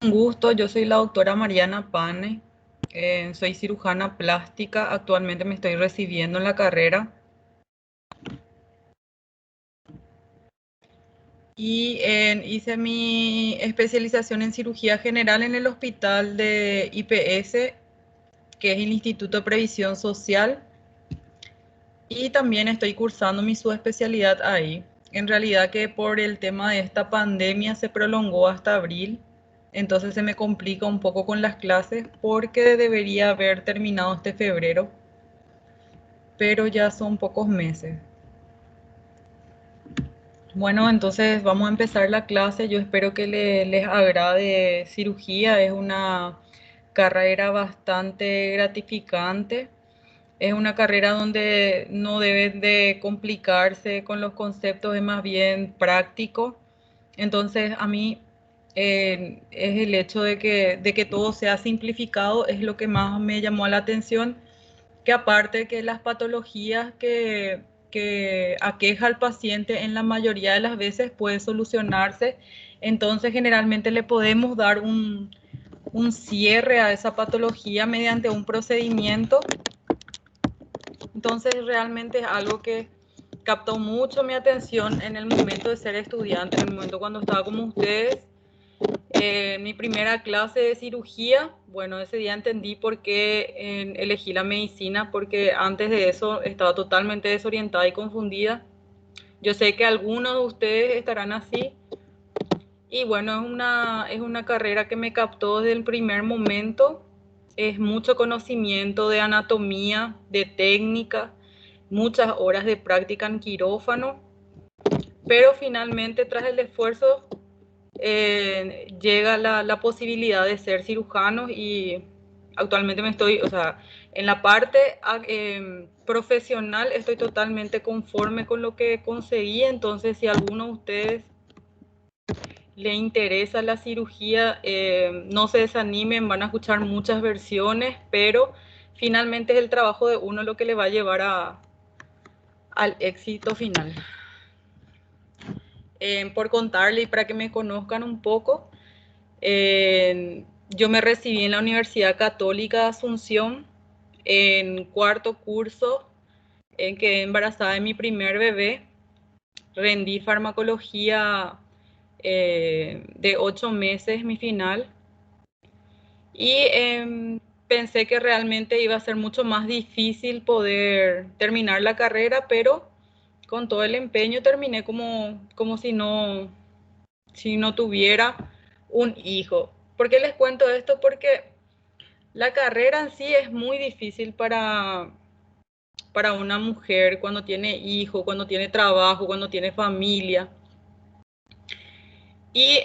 Un gusto, yo soy la doctora Mariana Pane, soy cirujana plástica, actualmente me estoy recibiendo en la carrera y hice mi especialización en cirugía general en el hospital de IPS, que es el Instituto de Previsión Social, y también estoy cursando mi subespecialidad ahí. En realidad que por el tema de esta pandemia se prolongó hasta abril, entonces se me complica un poco con las clases porque debería haber terminado este febrero, pero ya son pocos meses. Bueno, entonces vamos a empezar la clase. Yo espero que les agrade cirugía. Es una carrera bastante gratificante. Es una carrera donde no deben de complicarse con los conceptos, es más bien práctico. Entonces, a mí es el hecho de que todo sea simplificado, es lo que más me llamó la atención, que aparte que las patologías que aqueja al paciente en la mayoría de las veces puede solucionarse, entonces generalmente le podemos dar un cierre a esa patología mediante un procedimiento. Entonces realmente es algo que captó mucho mi atención en el momento de ser estudiante, en el momento cuando estaba como ustedes. Mi primera clase de cirugía, bueno, ese día entendí por qué elegí la medicina, porque antes de eso estaba totalmente desorientada y confundida. Yo sé que algunos de ustedes estarán así. Y bueno, es una carrera que me captó desde el primer momento. Es mucho conocimiento de anatomía, de técnica, muchas horas de práctica en quirófano, pero finalmente tras el esfuerzo llega la posibilidad de ser cirujano y actualmente o sea, en la parte profesional estoy totalmente conforme con lo que conseguí. Entonces si alguno de ustedes le interesa la cirugía, no se desanimen, van a escuchar muchas versiones, pero finalmente es el trabajo de uno lo que le va a llevar al éxito final. Por contarle y para que me conozcan un poco, yo me recibí en la Universidad Católica de Asunción en cuarto curso, en que embarazada de mi primer bebé, rendí farmacología de 8 meses, mi final, y pensé que realmente iba a ser mucho más difícil poder terminar la carrera, pero con todo el empeño terminé como si no tuviera un hijo. ¿Por qué les cuento esto? Porque la carrera en sí es muy difícil para una mujer cuando tiene hijo, cuando tiene trabajo, cuando tiene familia. Y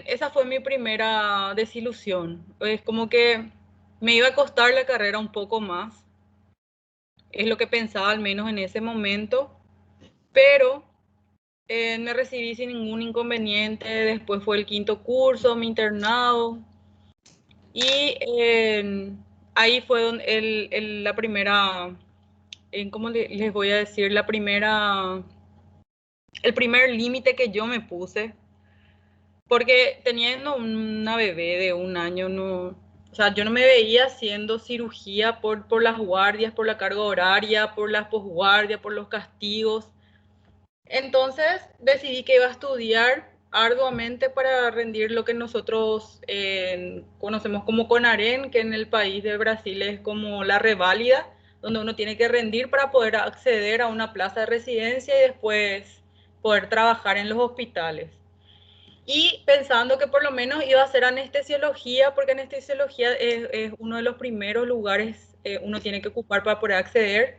esa fue mi primera desilusión. Es como que me iba a costar la carrera un poco más. Es lo que pensaba al menos en ese momento. Pero me recibí sin ningún inconveniente. Después fue el quinto curso, mi internado. Y ahí fue donde la primera, ¿cómo les voy a decir? El primer límite que yo me puse, porque teniendo una bebé de 1 año, no, o sea, yo no me veía haciendo cirugía por las guardias, por la carga horaria, por las posguardias, por los castigos. Entonces decidí que iba a estudiar arduamente para rendir lo que nosotros conocemos como CONAREN, que en el país de Brasil es como la reválida, donde uno tiene que rendir para poder acceder a una plaza de residencia y después poder trabajar en los hospitales. Y pensando que por lo menos iba a hacer anestesiología, porque anestesiología es uno de los primeros lugares uno tiene que ocupar para poder acceder.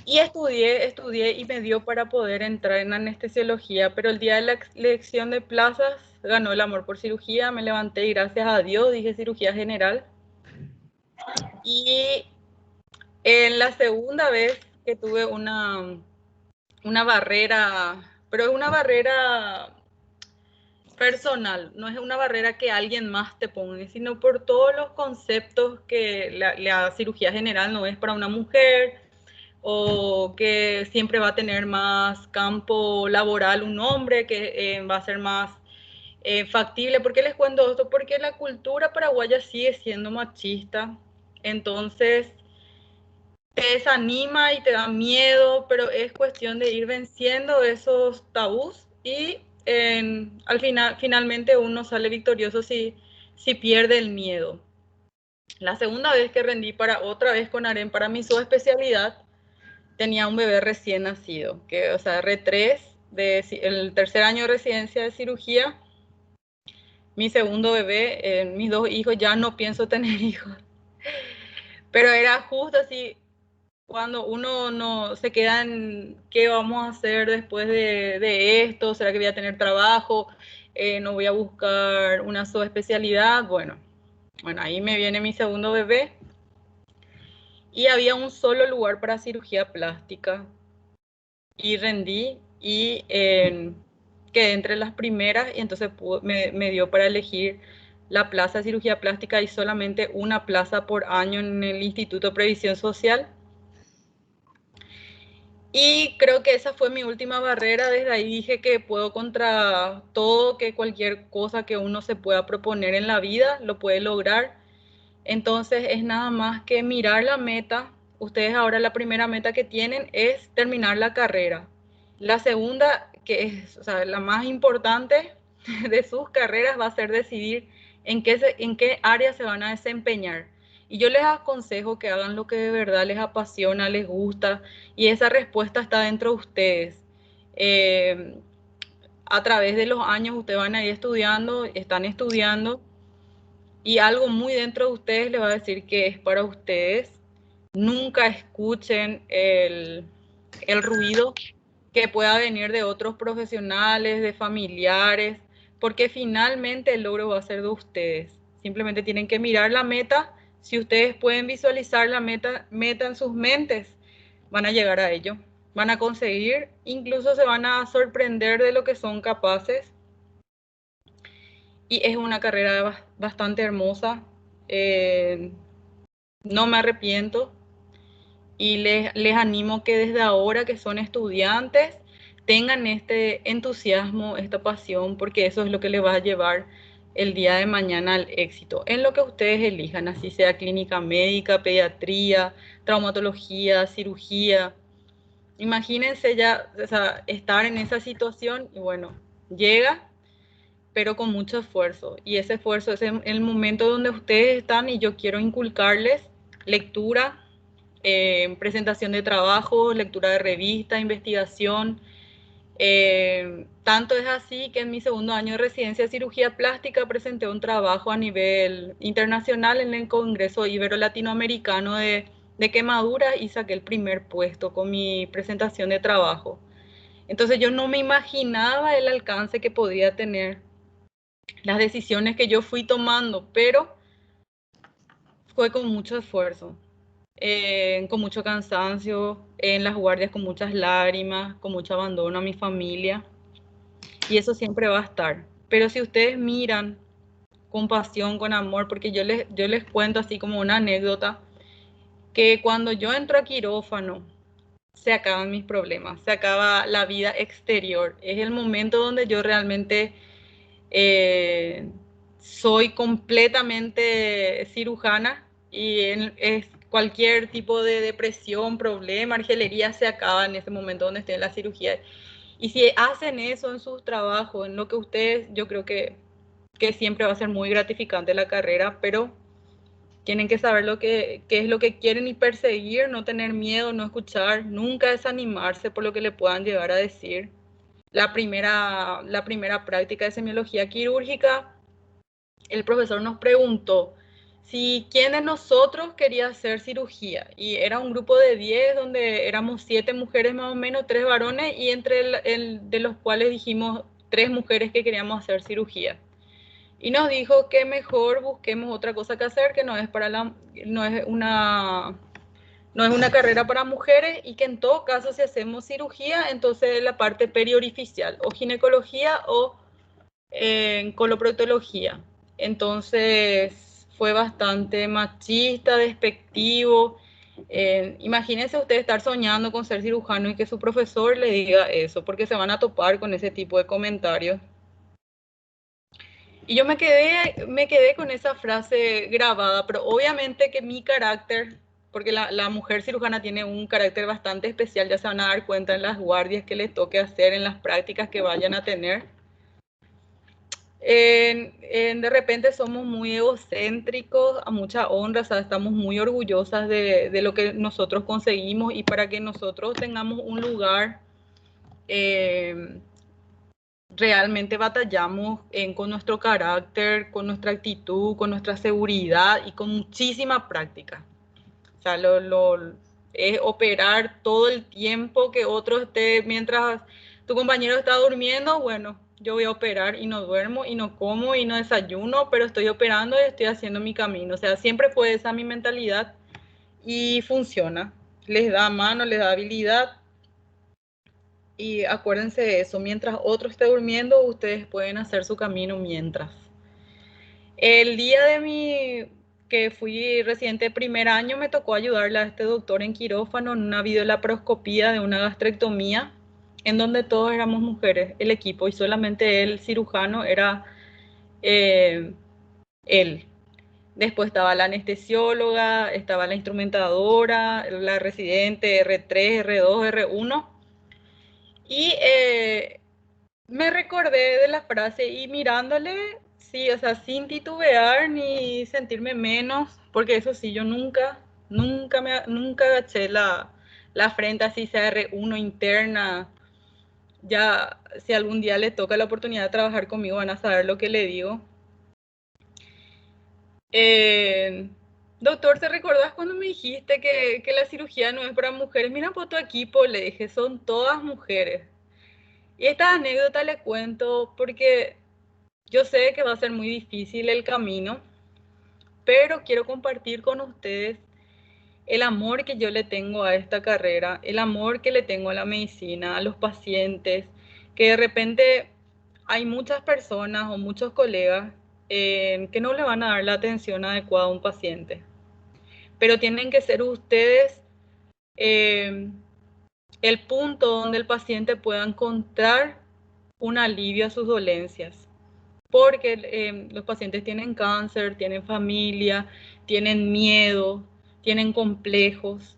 Y estudié y me dio para poder entrar en anestesiología, pero el día de la elección de plazas ganó el amor por cirugía, me levanté y gracias a Dios dije cirugía general. Y en la segunda vez que tuve una barrera, pero es una barrera personal, no es una barrera que alguien más te pone, sino por todos los conceptos que la cirugía general no es para una mujer, o que siempre va a tener más campo laboral un hombre, que va a ser más factible. ¿Por qué les cuento esto? Porque la cultura paraguaya sigue siendo machista, entonces te desanima y te da miedo, pero es cuestión de ir venciendo esos tabús y al final, finalmente uno sale victorioso si pierde el miedo. La segunda vez que rendí para otra vez con AREN para mi subespecialidad, tenía un bebé recién nacido, que, o sea, R3, el tercer año de residencia de cirugía, mi segundo bebé, mis dos hijos, ya no pienso tener hijos. Pero era justo así, cuando uno no se queda en qué vamos a hacer después de esto, ¿será que voy a tener trabajo? ¿No voy a buscar una subespecialidad? Bueno, ahí me viene mi segundo bebé y había un solo lugar para cirugía plástica y rendí y quedé entre las primeras y entonces me dio para elegir la plaza de cirugía plástica y solamente una plaza por año en el Instituto de Previsión Social. Y creo que esa fue mi última barrera. Desde ahí dije que puedo contra todo, que cualquier cosa que uno se pueda proponer en la vida lo puede lograr. Entonces es nada más que mirar la meta. Ustedes ahora la primera meta que tienen es terminar la carrera. La segunda, que es, o sea, la más importante de sus carreras, va a ser decidir en qué área se van a desempeñar. Y yo les aconsejo que hagan lo que de verdad les apasiona, les gusta, y esa respuesta está dentro de ustedes. Eh, a través de los años ustedes van a ir estudiando, están estudiando, y algo muy dentro de ustedes les va a decir que es para ustedes. Nunca escuchen el ruido que pueda venir de otros profesionales, de familiares, porque finalmente el logro va a ser de ustedes. Simplemente tienen que mirar la meta. Si ustedes pueden visualizar la meta en sus mentes, van a llegar a ello, van a conseguir, incluso se van a sorprender de lo que son capaces. Y es una carrera bastante hermosa. No me arrepiento y les animo que desde ahora que son estudiantes tengan este entusiasmo, esta pasión, porque eso es lo que les va a llevar el día de mañana al éxito, en lo que ustedes elijan, así sea clínica médica, pediatría, traumatología, cirugía. Imagínense ya, o sea, estar en esa situación y bueno, llega, pero con mucho esfuerzo. Y ese esfuerzo es el momento donde ustedes están y yo quiero inculcarles lectura, presentación de trabajo, lectura de revista, investigación. Tanto es así que en mi segundo año de residencia de cirugía plástica presenté un trabajo a nivel internacional en el Congreso Ibero-Latinoamericano de quemaduras y saqué el primer puesto con mi presentación de trabajo. Entonces yo no me imaginaba el alcance que podía tener las decisiones que yo fui tomando, pero fue con mucho esfuerzo, con mucho cansancio, en las guardias con muchas lágrimas, con mucho abandono a mi familia, y eso siempre va a estar. Pero si ustedes miran con pasión, con amor, porque yo les cuento así como una anécdota, que cuando yo entro a quirófano, se acaban mis problemas, se acaba la vida exterior. Es el momento donde yo realmente eh, soy completamente cirujana y es cualquier tipo de depresión, problema, argelería se acaba en ese momento donde esté en la cirugía. Y si hacen eso en sus trabajos, en lo que ustedes, yo creo que siempre va a ser muy gratificante la carrera, pero tienen que saber qué es lo que quieren y perseguir, no tener miedo, no escuchar, nunca desanimarse por lo que le puedan llegar a decir. La primera práctica de semiología quirúrgica, el profesor nos preguntó si quién de nosotros quería hacer cirugía. Y era un grupo de 10 donde éramos 7 mujeres más o menos, 3 varones, y de los cuales dijimos 3 mujeres que queríamos hacer cirugía. Y nos dijo que mejor busquemos otra cosa que hacer, que no es no es una carrera para mujeres y que en todo caso si hacemos cirugía, entonces la parte periorificial o ginecología o coloproctología. Entonces fue bastante machista, despectivo. Imagínense usted estar soñando con ser cirujano y que su profesor le diga eso, porque se van a topar con ese tipo de comentarios. Y yo me quedé con esa frase grabada, pero obviamente que mi carácter, porque la mujer cirujana tiene un carácter bastante especial, ya se van a dar cuenta en las guardias que les toque hacer, en las prácticas que vayan a tener. De repente somos muy egocéntricos, a mucha honra, o sea, estamos muy orgullosas de lo que nosotros conseguimos, y para que nosotros tengamos un lugar, eh, realmente batallamos con nuestro carácter, con nuestra actitud, con nuestra seguridad y con muchísima práctica. O sea, es operar todo el tiempo que otro esté, mientras tu compañero está durmiendo, bueno, yo voy a operar y no duermo y no como y no desayuno, pero estoy operando y estoy haciendo mi camino. O sea, siempre fue esa mi mentalidad y funciona. Les da mano, les da habilidad. Y acuérdense de eso, mientras otro esté durmiendo, ustedes pueden hacer su camino mientras. El día que fui residente de primer año, me tocó ayudarle a este doctor en quirófano en una videolaparoscopía de una gastrectomía, en donde todos éramos mujeres, el equipo, y solamente el cirujano era eh, él. Después estaba la anestesióloga, estaba la instrumentadora, la residente R3, R2, R1. Y me recordé de la frase y mirándole, sí, o sea, sin titubear ni sentirme menos, porque eso sí, yo nunca agaché la frente así, sea R1 interna. Ya, si algún día le toca la oportunidad de trabajar conmigo, van a saber lo que le digo. Doctor, ¿te recordás cuando me dijiste que la cirugía no es para mujeres? Mira por tu equipo, le dije, son todas mujeres. Y esta anécdota le cuento porque yo sé que va a ser muy difícil el camino, pero quiero compartir con ustedes el amor que yo le tengo a esta carrera, el amor que le tengo a la medicina, a los pacientes, que de repente hay muchas personas o muchos colegas que no le van a dar la atención adecuada a un paciente, pero tienen que ser ustedes eh, el punto donde el paciente pueda encontrar un alivio a sus dolencias. Porque los pacientes tienen cáncer, tienen familia, tienen miedo, tienen complejos.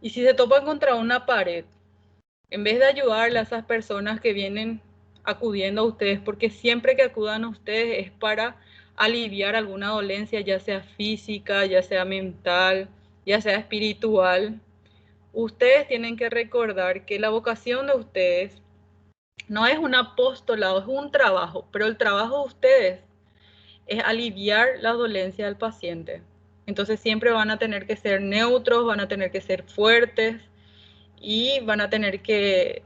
Y si se topan contra una pared, en vez de ayudarle a esas personas que vienen acudiendo a ustedes, porque siempre que acudan a ustedes es para aliviar alguna dolencia, ya sea física, ya sea mental, ya sea espiritual, ustedes tienen que recordar que la vocación de ustedes no es un apostolado, es un trabajo, pero el trabajo de ustedes es aliviar la dolencia del paciente. Entonces siempre van a tener que ser neutros, van a tener que ser fuertes y van a tener que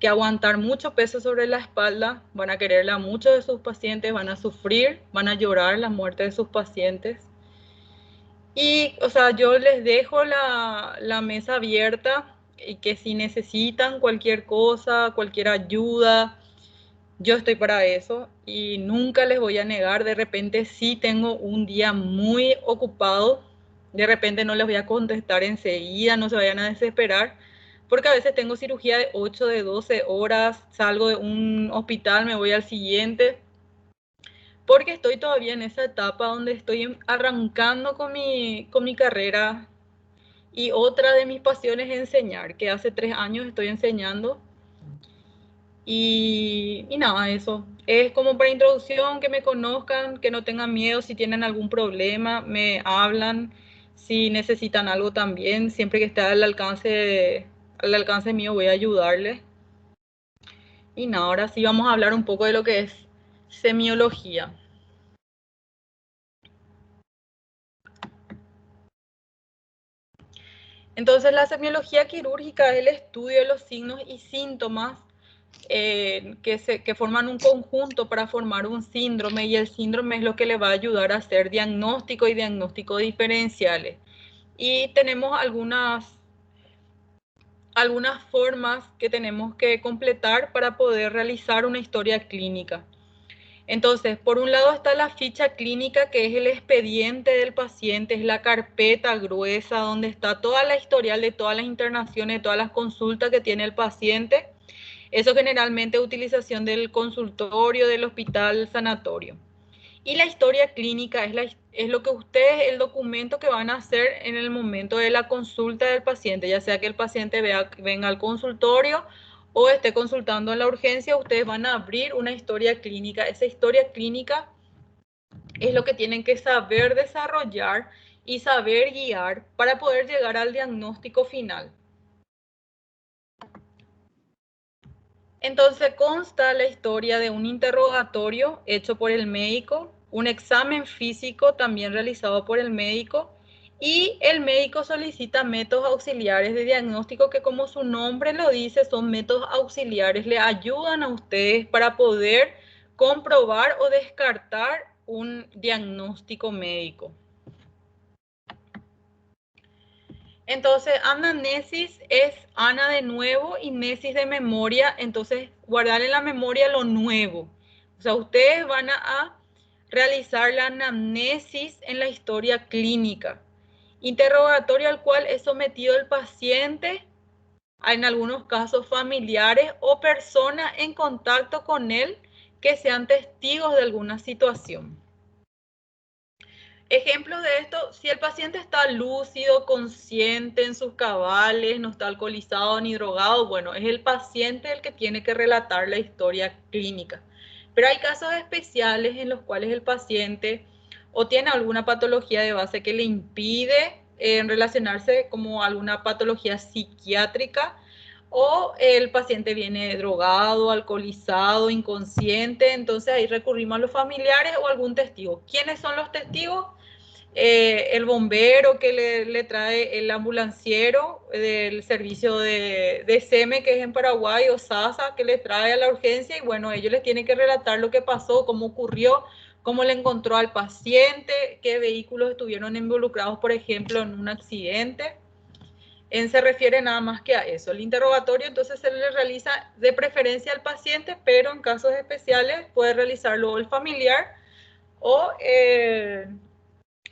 aguantar mucho peso sobre la espalda, van a quererle a muchos de sus pacientes, van a sufrir, van a llorar la muerte de sus pacientes. Y, o sea, yo les dejo la mesa abierta y que si necesitan cualquier cosa, cualquier ayuda, yo estoy para eso y nunca les voy a negar. De repente sí tengo un día muy ocupado, de repente no les voy a contestar enseguida, no se vayan a desesperar, porque a veces tengo cirugía de 8, de 12 horas, salgo de un hospital, me voy al siguiente, porque estoy todavía en esa etapa donde estoy arrancando con mi carrera. Y otra de mis pasiones es enseñar, que hace 3 años estoy enseñando. Y nada, eso. Es como para introducción, que me conozcan, que no tengan miedo. Si tienen algún problema, me hablan. Si necesitan algo también, siempre que esté al alcance mío, voy a ayudarles. Y nada, ahora sí vamos a hablar un poco de lo que es semiología. Entonces, la semiología quirúrgica es el estudio de los signos y síntomas que forman un conjunto para formar un síndrome, y el síndrome es lo que le va a ayudar a hacer diagnóstico y diagnóstico diferenciales. Y tenemos algunas formas que tenemos que completar para poder realizar una historia clínica. Entonces, por un lado está la ficha clínica, que es el expediente del paciente, es la carpeta gruesa donde está toda la historial de todas las internaciones, de todas las consultas que tiene el paciente. Eso generalmente es utilización del consultorio, del hospital, sanatorio. Y la historia clínica es lo que ustedes, el documento que van a hacer en el momento de la consulta del paciente, ya sea que el paciente venga al consultorio o esté consultando en la urgencia, ustedes van a abrir una historia clínica. Esa historia clínica es lo que tienen que saber desarrollar y saber guiar para poder llegar al diagnóstico final. Entonces consta la historia de un interrogatorio hecho por el médico, un examen físico también realizado por el médico y el médico solicita métodos auxiliares de diagnóstico que, como su nombre lo dice, son métodos auxiliares, le ayudan a ustedes para poder comprobar o descartar un diagnóstico médico. Entonces, anamnesis es ana de nuevo y nesis de memoria. Entonces, guardar en la memoria lo nuevo. O sea, ustedes van a realizar la anamnesis en la historia clínica. Interrogatorio al cual es sometido el paciente, en algunos casos familiares o personas en contacto con él que sean testigos de alguna situación. Ejemplos de esto, si el paciente está lúcido, consciente en sus cabales, no está alcoholizado ni drogado, bueno, es el paciente el que tiene que relatar la historia clínica. Pero hay casos especiales en los cuales el paciente o tiene alguna patología de base que le impide relacionarse como alguna patología psiquiátrica, o el paciente viene drogado, alcoholizado, inconsciente, entonces ahí recurrimos a los familiares o algún testigo. ¿Quiénes son los testigos? El bombero que le trae el ambulanciero del servicio de SEME, que es en Paraguay, o SASA, que le trae a la urgencia, y bueno, ellos les tienen que relatar lo que pasó, cómo ocurrió, cómo le encontró al paciente, qué vehículos estuvieron involucrados, por ejemplo, en un accidente. Se refiere nada más que a eso. El interrogatorio entonces se le realiza de preferencia al paciente, pero en casos especiales puede realizarlo el familiar o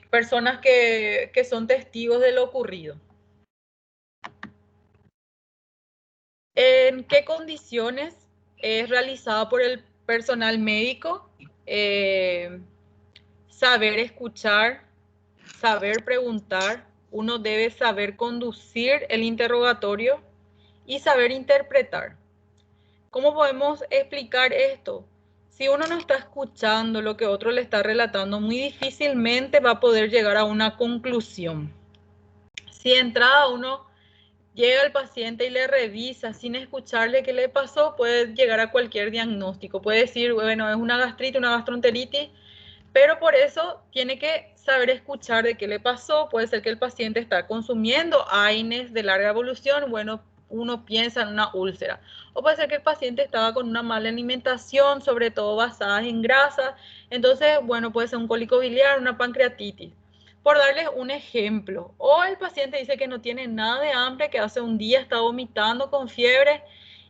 personas que son testigos de lo ocurrido. ¿En qué condiciones es realizado por el personal médico? Saber escuchar, saber preguntar, uno debe saber conducir el interrogatorio y saber interpretar. ¿Cómo podemos explicar esto? Si uno no está escuchando lo que otro le está relatando, muy difícilmente va a poder llegar a una conclusión. Si de entrada uno llega al paciente y le revisa sin escucharle qué le pasó, puede llegar a cualquier diagnóstico. Puede decir, bueno, es una gastritis, una gastroenteritis, pero por eso tiene que saber escuchar de qué le pasó. Puede ser que el paciente está consumiendo AINES de larga evolución, bueno, uno piensa en una úlcera. O puede ser que el paciente estaba con una mala alimentación, sobre todo basada en grasa. Entonces, bueno, puede ser un cólico biliar, una pancreatitis. Por darles un ejemplo, o el paciente dice que no tiene nada de hambre, que hace un día está vomitando con fiebre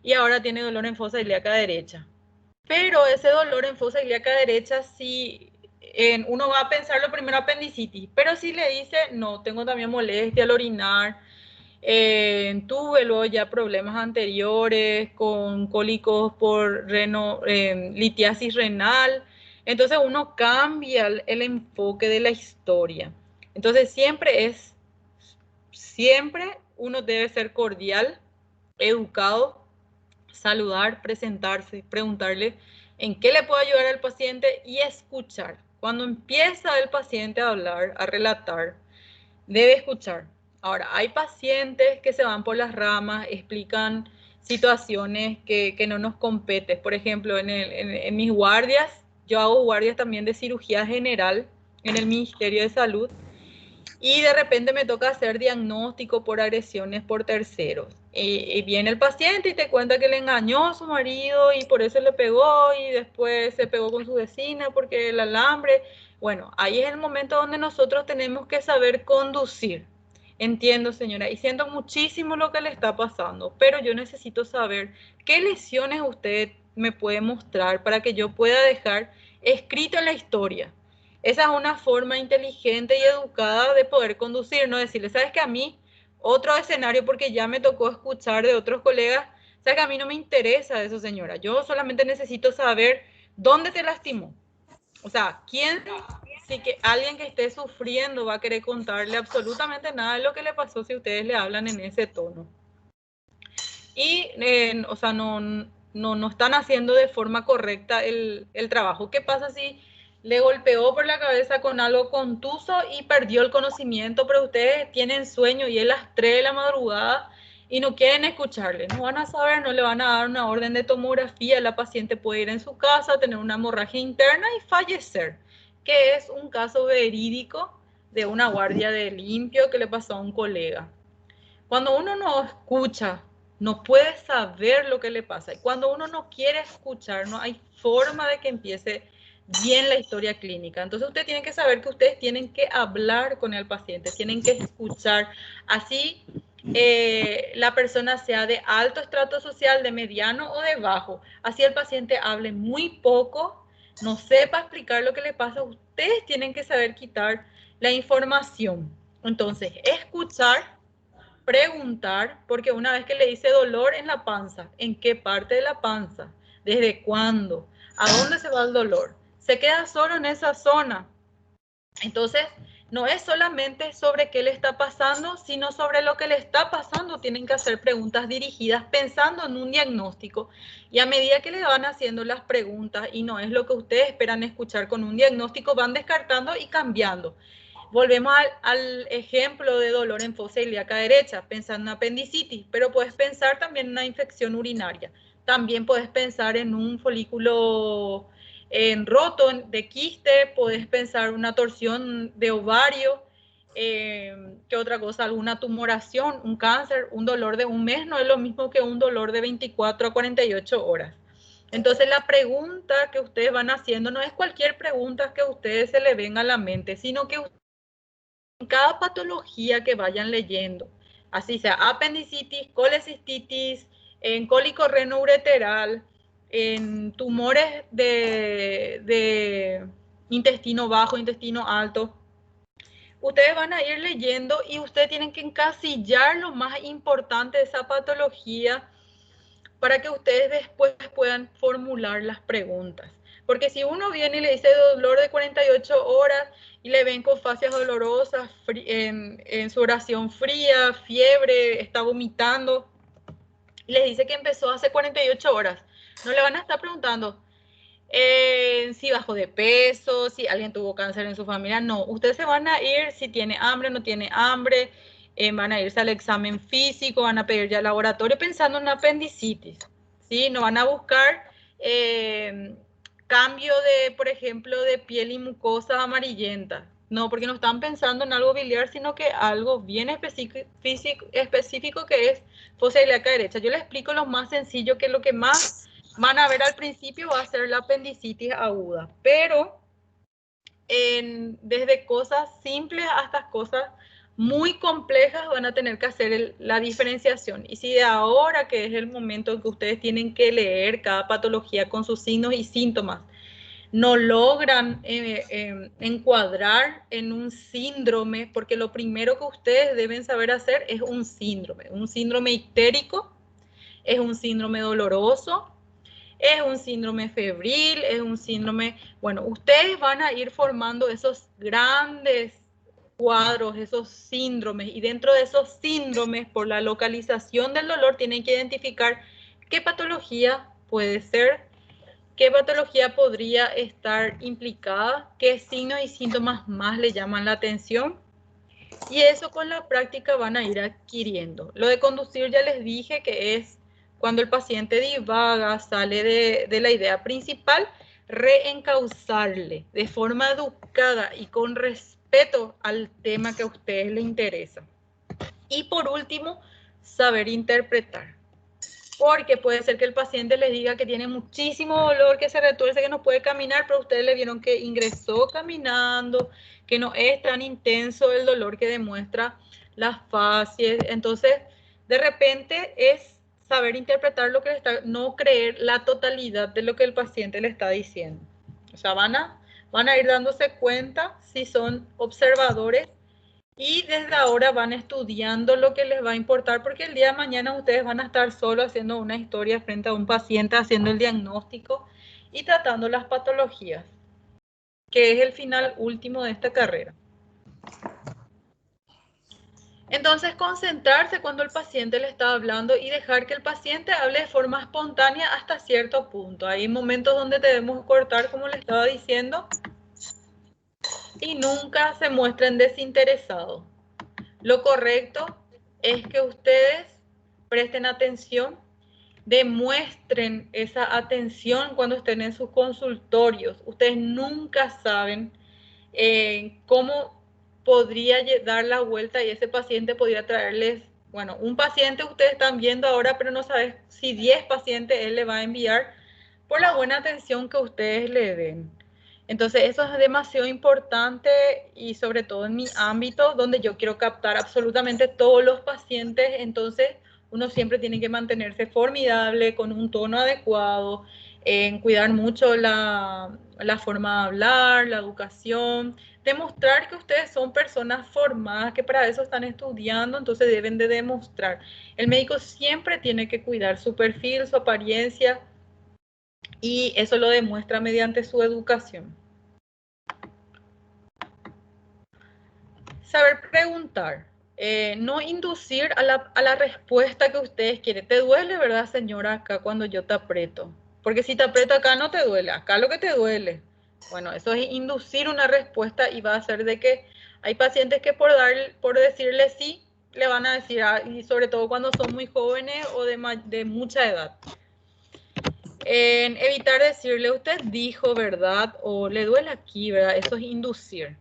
y ahora tiene dolor en fosa ilíaca derecha. Pero ese dolor en fosa ilíaca derecha, si uno va a pensar lo primero apendicitis, pero si le dice, no, tengo también molestia al orinar, tuve luego ya problemas anteriores con cólicos por litiasis renal, entonces uno cambia el enfoque de la historia. Entonces siempre uno debe ser cordial, educado, saludar, presentarse, preguntarle en qué le puedo ayudar al paciente y escuchar. Cuando empieza el paciente a hablar, a relatar, debe escuchar. Ahora, hay pacientes que se van por las ramas, explican situaciones que no nos competen. Por ejemplo, en mis guardias, yo hago guardias también de cirugía general en el Ministerio de Salud, y de repente me toca hacer diagnóstico por agresiones por terceros. Y viene el paciente y te cuenta que le engañó a su marido y por eso le pegó, y después se pegó con su vecina porque el alambre. Bueno, ahí es el momento donde nosotros tenemos que saber conducir. Entiendo, señora, y siento muchísimo lo que le está pasando, pero yo necesito saber qué lesiones usted me puede mostrar para que yo pueda dejar escrito en la historia. Esa es una forma inteligente y educada de poder conducir, no decirle, sabes que a mí, otro escenario, porque ya me tocó escuchar de otros colegas, sabes que a mí no me interesa eso, señora, yo solamente necesito saber dónde te lastimó. O sea, ¿quién, si que alguien que esté sufriendo va a querer contarle absolutamente nada de lo que le pasó si ustedes le hablan en ese tono? Y, o sea, no están haciendo de forma correcta el trabajo. ¿Qué pasa si le golpeó por la cabeza con algo contuso y perdió el conocimiento, pero ustedes tienen sueño y es las 3 de la madrugada y no quieren escucharle? No van a saber, no le van a dar una orden de tomografía, la paciente puede ir en su casa, tener una hemorragia interna y fallecer, que es un caso verídico de una guardia de limpio que le pasó a un colega. Cuando uno no escucha, no puede saber lo que le pasa. Y cuando uno no quiere escuchar, no hay forma de que empiece bien la historia clínica. Entonces usted tiene que saber que ustedes tienen que hablar con el paciente, tienen que escuchar. Así la persona sea de alto estrato social, de mediano o de bajo. Así el paciente hable muy poco, no sepa explicar lo que le pasa. Ustedes tienen que saber quitar la información. Entonces, escuchar, preguntar, porque una vez que le dice dolor en la panza, ¿en qué parte de la panza? ¿Desde cuándo? ¿A dónde se va el dolor? ¿Se queda solo en esa zona? Entonces, no es solamente sobre qué le está pasando, sino sobre lo que le está pasando. Tienen que hacer preguntas dirigidas pensando en un diagnóstico. Y a medida que le van haciendo las preguntas y no es lo que ustedes esperan escuchar con un diagnóstico, van descartando y cambiando. Volvemos al ejemplo de dolor en fosa ilíaca derecha, pensando en apendicitis, pero puedes pensar también en una infección urinaria. También puedes pensar en un folículo roto de quiste, puedes pensar una torsión de ovario, ¿qué otra cosa? Alguna tumoración, un cáncer, un dolor de un mes no es lo mismo que un dolor de 24 a 48 horas. Entonces la pregunta que ustedes van haciendo no es cualquier pregunta que a ustedes se le venga a la mente, sino que en cada patología que vayan leyendo, así sea apendicitis, colecistitis, en cólico renoureteral, en tumores de intestino bajo, intestino alto, ustedes van a ir leyendo y ustedes tienen que encasillar lo más importante de esa patología para que ustedes después puedan formular las preguntas. Porque si uno viene y le dice dolor de 48 horas y le ven con fascias dolorosas, en su oración fría, fiebre, está vomitando, y les dice que empezó hace 48 horas, no le van a estar preguntando si bajó de peso, si alguien tuvo cáncer en su familia, no. Ustedes se van a ir si tiene hambre, no tiene hambre, van a irse al examen físico, van a pedir ya al laboratorio pensando en apendicitis, ¿sí? No van a buscar cambio de, por ejemplo, de piel y mucosas amarillentas. No, porque no están pensando en algo biliar, sino que algo bien específico que es fosa ilíaca derecha. Yo les explico lo más sencillo, que es lo que más van a ver al principio va a ser la apendicitis aguda, pero desde cosas simples hasta cosas muy complejas van a tener que hacer la diferenciación. Y si de ahora, que es el momento en que ustedes tienen que leer cada patología con sus signos y síntomas, no logran encuadrar en un síndrome, porque lo primero que ustedes deben saber hacer es un síndrome ictérico, es un síndrome doloroso, es un síndrome febril, es un síndrome, bueno, ustedes van a ir formando esos grandes cuadros, esos síndromes, y dentro de esos síndromes, por la localización del dolor, tienen que identificar qué patología puede ser, qué patología podría estar implicada, qué signos y síntomas más le llaman la atención, y eso con la práctica van a ir adquiriendo. Lo de conducir ya les dije que es cuando el paciente divaga, sale de la idea principal, reencauzarle de forma educada y con respeto al tema que a ustedes les interesa. Y por último, saber interpretar. Porque puede ser que el paciente les diga que tiene muchísimo dolor, que se retuerce, que no puede caminar, pero ustedes le vieron que ingresó caminando, que no es tan intenso el dolor que demuestra las fascias. Entonces, de repente es saber interpretar lo que le está, no creer la totalidad de lo que el paciente le está diciendo. O sea, van a ir dándose cuenta si son observadores y desde ahora van estudiando lo que les va a importar, porque el día de mañana ustedes van a estar solo haciendo una historia frente a un paciente, haciendo el diagnóstico y tratando las patologías. que es el final último de esta carrera. Entonces, concentrarse cuando el paciente le está hablando y dejar que el paciente hable de forma espontánea hasta cierto punto. Hay momentos donde debemos cortar, como le estaba diciendo, y nunca se muestren desinteresados. Lo correcto es que ustedes presten atención, demuestren esa atención cuando estén en sus consultorios. Ustedes nunca saben cómo podría dar la vuelta y ese paciente podría traerles, bueno, un paciente ustedes están viendo ahora, pero no saben si 10 pacientes él le va a enviar por la buena atención que ustedes le den. Entonces eso es demasiado importante y sobre todo en mi ámbito donde yo quiero captar absolutamente todos los pacientes, entonces uno siempre tiene que mantenerse formidable, con un tono adecuado, en cuidar mucho la forma de hablar, la educación, demostrar que ustedes son personas formadas, que para eso están estudiando, entonces deben de demostrar. El médico siempre tiene que cuidar su perfil, su apariencia, y eso lo demuestra mediante su educación. Saber preguntar, no inducir a la respuesta que ustedes quieren. ¿Te duele, verdad, señora, acá cuando yo te aprieto? Porque si te aprieto acá no te duele, acá lo que te duele. Bueno, eso es inducir una respuesta y va a hacer de que hay pacientes que por decirle sí, le van a decir, y sobre todo cuando son muy jóvenes o de mucha edad. Evitar decirle, usted dijo, ¿verdad? O le duele aquí, ¿verdad? Eso es inducir.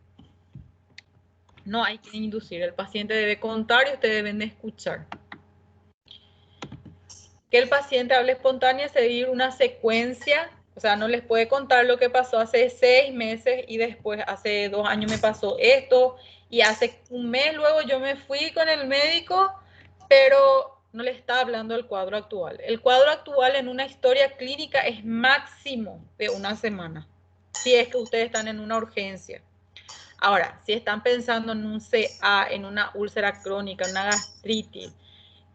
No hay que inducir, el paciente debe contar y ustedes deben de escuchar. Que el paciente hable espontáneo, seguir una secuencia, o sea, no les puede contar lo que pasó hace 6 meses y después hace 2 años me pasó esto y hace un mes luego yo me fui con el médico, pero no le está hablando del cuadro actual. El cuadro actual en una historia clínica es máximo de una semana, si es que ustedes están en una urgencia. Ahora, si están pensando en un CA, en una úlcera crónica, en una gastritis,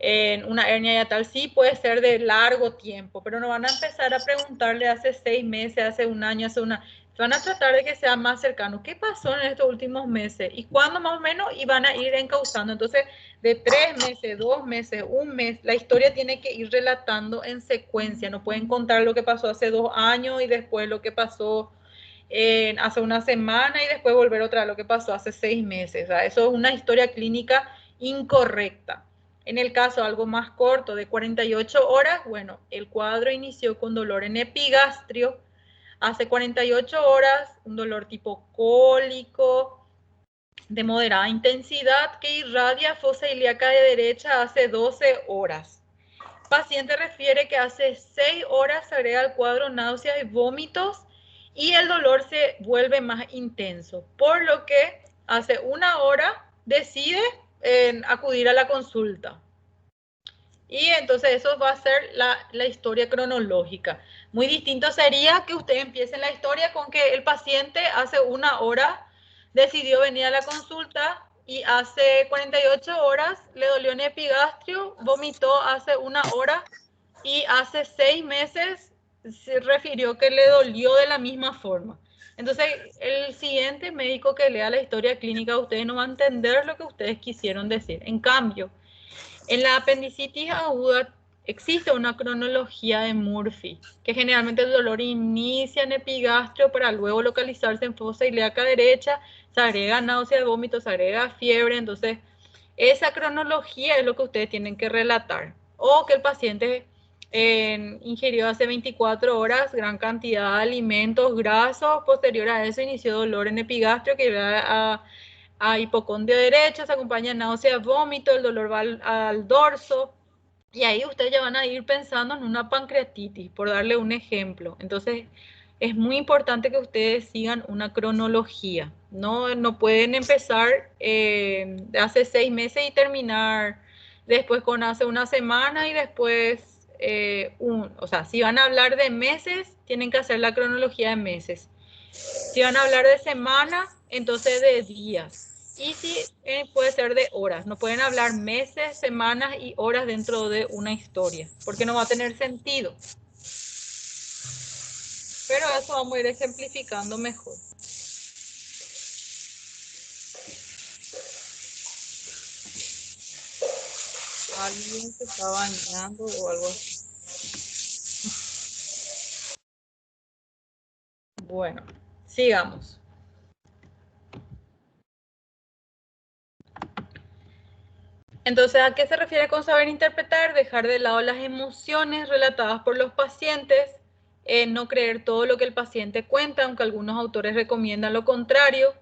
en una hernia yatal, sí puede ser de largo tiempo, pero no van a empezar a preguntarle hace 6 meses, hace un año, hace una... Van a tratar de que sea más cercano. ¿Qué pasó en estos últimos meses? ¿Y cuándo más o menos? Y van a ir encauzando. Entonces, de 3 meses, 2 meses, un mes, la historia tiene que ir relatando en secuencia. No pueden contar lo que pasó hace 2 años y después lo que pasó hace una semana y después volver otra vez lo que pasó hace 6 meses. O sea, eso es una historia clínica incorrecta. En el caso algo más corto, de 48 horas, bueno, el cuadro inició con dolor en epigastrio. Hace 48 horas, un dolor tipo cólico, de moderada intensidad, que irradia fosa ilíaca de derecha hace 12 horas. Paciente refiere que hace 6 horas se agrega al cuadro náuseas y vómitos y el dolor se vuelve más intenso, por lo que hace 1 hora decide acudir a la consulta. Y entonces eso va a ser la historia cronológica. Muy distinto sería que usted empiece la historia con que el paciente hace 1 hora decidió venir a la consulta y hace 48 horas le dolió en epigastrio, vomitó hace 1 hora y hace 6 meses se refirió que le dolió de la misma forma. Entonces, el siguiente médico que lea la historia clínica, ustedes no van a entender lo que ustedes quisieron decir. En cambio, en la apendicitis aguda existe una cronología de Murphy, que generalmente el dolor inicia en epigastrio para luego localizarse en fosa ilíaca derecha, se agrega náusea, vómito, se agrega fiebre, entonces esa cronología es lo que ustedes tienen que relatar. O que el paciente ingirió hace 24 horas gran cantidad de alimentos grasos, posterior a eso inició dolor en epigastrio que va a hipocondrio derecho, se acompaña náusea, vómito, el dolor va al dorso, y ahí ustedes ya van a ir pensando en una pancreatitis, por darle un ejemplo. Entonces, es muy importante que ustedes sigan una cronología. No pueden empezar hace 6 meses y terminar después con hace una semana y después, o sea, si van a hablar de meses, tienen que hacer la cronología de meses. Si van a hablar de semanas, entonces de días. Y si puede ser de horas. No pueden hablar meses, semanas y horas dentro de una historia, porque no va a tener sentido. Pero eso vamos a ir ejemplificando mejor. Alguien se está bañando o algo así. Bueno, sigamos. Entonces, ¿a qué se refiere con saber interpretar? Dejar de lado las emociones relatadas por los pacientes, no creer todo lo que el paciente cuenta, aunque algunos autores recomiendan lo contrario.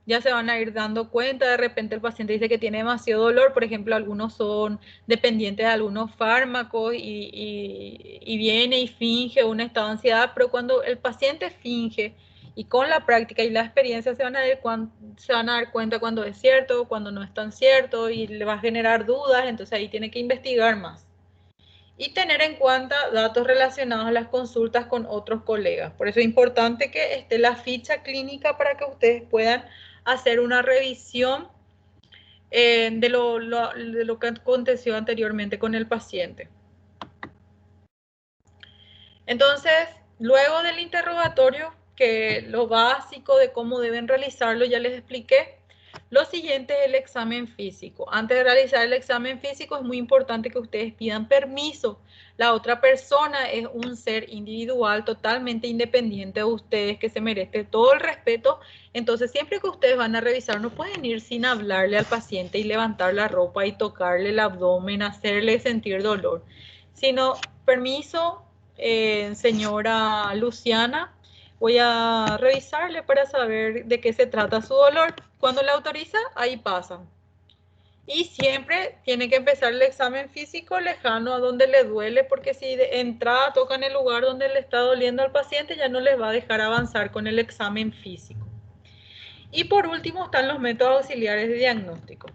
Ya se van a ir dando cuenta, de repente el paciente dice que tiene demasiado dolor, por ejemplo, algunos son dependientes de algunos fármacos y viene y finge un estado de ansiedad, pero cuando el paciente finge y con la práctica y la experiencia se van a dar cuenta cuando es cierto, cuando no es tan cierto y le va a generar dudas, entonces ahí tiene que investigar más. Y tener en cuenta datos relacionados a las consultas con otros colegas. Por eso es importante que esté la ficha clínica para que ustedes puedan hacer una revisión de lo que aconteció anteriormente con el paciente. Entonces, luego del interrogatorio, que lo básico de cómo deben realizarlo ya les expliqué, lo siguiente es el examen físico. Antes de realizar el examen físico es muy importante que ustedes pidan permiso. La otra persona es un ser individual totalmente independiente de ustedes que se merece todo el respeto. Entonces, siempre que ustedes van a revisar, no pueden ir sin hablarle al paciente y levantar la ropa y tocarle el abdomen, hacerle sentir dolor, sino permiso, señora Luciana, voy a revisarle para saber de qué se trata su dolor. Cuando le autoriza, ahí pasa. Y siempre tiene que empezar el examen físico lejano a donde le duele, porque si de entrada tocan el lugar donde le está doliendo al paciente, ya no les va a dejar avanzar con el examen físico. Y por último están los métodos auxiliares de diagnóstico.